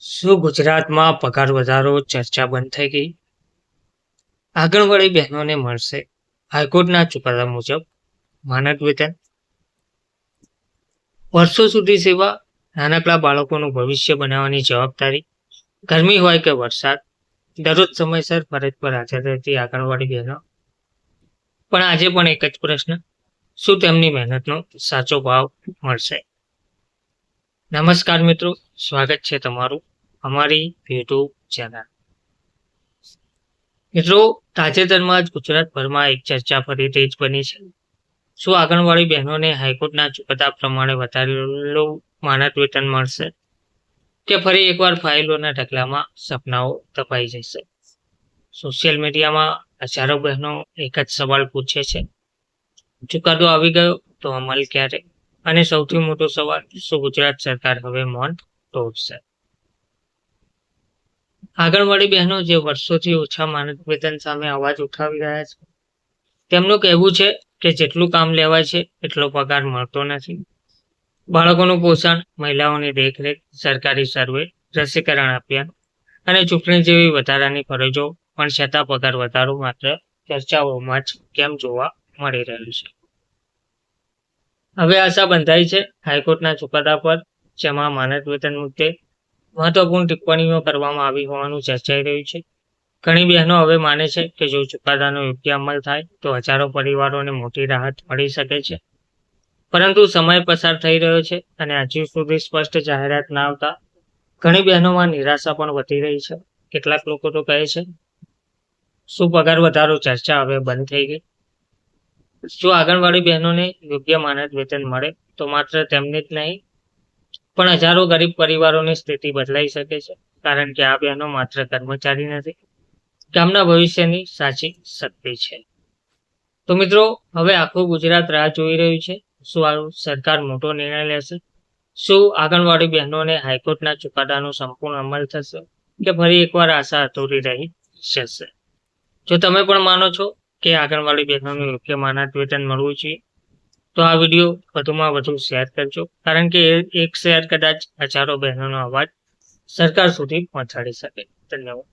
શું ગુજરાતમાં પગાર વધારો ચર્ચા બંધ થઈ ગઈ? આંગણવાડી બહેનોને મળશે હાઈકોર્ટના ચુકાદા મુજબ માનદ વેતન. વર્ષો સુધી સેવા, નાનકડા બાળકોનું ભવિષ્ય બનાવવાની જવાબદારી, ગરમી હોય કે વરસાદ, દરરોજ સમયસર ફરજ પર હાજર રહેતી આંગણવાડી બહેનો. પણ આજે પણ એક જ પ્રશ્ન, શું તેમની મહેનતનો સાચો ભાવ મળશે? નમસ્કાર મિત્રો, સ્વાગત છે તમારું અમારી યુટ્યુબ ચેનલ. મિત્રો, તાજેતરમાં જ ગુજરાતભરમાં એક ચર્ચા ફરી તેજ બની છે. શું આંગણવાડી બહેનોને હાઈકોર્ટના ચુકાદા પ્રમાણે વધારેલું માનદ વેતન મળશે, કે ફરી એકવાર ફાઇલોના ઢગલામાં સપનાઓ તપાઈ જશે? સોશિયલ મીડિયામાં હજારો બહેનો એક જ સવાલ પૂછે છે, ચુકાદો આવી ગયો તો અમલ ક્યારે? અને સૌથી મોટો સવાલ, શું ગુજરાત સરકાર હવે મૌન તોડશે? આંગણવાડી બહેનો જે વર્ષોથી ઓછા માનદ વેતન સામે અવાજ ઉઠાવી રહ્યા છે, તેમનું કહેવું છે કે જેટલું કામ લેવાય છે એટલો પગાર મળતો નથી. બાળકોનું પોષણ, મહિલાઓની દેખરેખ, સરકારી સર્વે, રસીકરણ અભિયાન અને ચૂંટણી જેવી વધારાની ફરજો પણ છતાં પગાર વધારો માત્ર ચર્ચાઓમાં જ કેમ જોવા મળી રહ્યું છે? હવે આશા બંધાઈ છે હાઈકોર્ટના ચુકાદા પર, જેમાં માનદ વેતન મુદ્દે મહત્વપૂર્ણ ટિપ્પણીઓ કરવામાં આવી હોવાનું ચર્ચાઈ રહ્યું છે. ઘણી બહેનો હવે માને છે કે જો ચુકાદાનો યોગ્ય અમલ થાય તો હજારો પરિવારોને મોટી રાહત મળી શકે છે. પરંતુ સમય પસાર થઈ રહ્યો છે અને હજુ સુધી સ્પષ્ટ જાહેરાત ના આવતા ઘણી બહેનોમાં નિરાશા પણ વધી રહી છે. કેટલાક લોકો તો કહે છે, શું પગાર વધારો ચર્ચા હવે બંધ થઈ ગઈ? જો આંગણવાડી બહેનોને યોગ્ય માનદ વેતન મળે તો માત્ર તેમને જ નહીં પણ હજારો ગરીબ પરિવારોની સ્થિતિ બદલાઈ શકે છે. કારણ કે આ બહેનો માત્ર કર્મચારી નથી, ગામના ભવિષ્યની સાચી શક્તિ છે. તો મિત્રો, હવે આખું ગુજરાત રાહ જોઈ રહ્યું છે. શું આ સરકાર મોટો નિર્ણય લેશે? શું આંગણવાડી બહેનોને હાઈકોર્ટના ચુકાદાનો સંપૂર્ણ અમલ થશે, કે ફરી એકવાર આશા અધૂરી રહી જશે? જો તમે પણ માનો છો કે આંગણવાડી બહેનોને યોગ્ય માનદ વેતન મળવું જોઈએ, તો આ વિડીયો વધુમાં વધુ શેર કરજો, કારણ કે એક શેર કદાચ હજારો બહેનોનો અવાજ સરકાર સુધી પહોંચાડી શકે. ધન્યવાદ.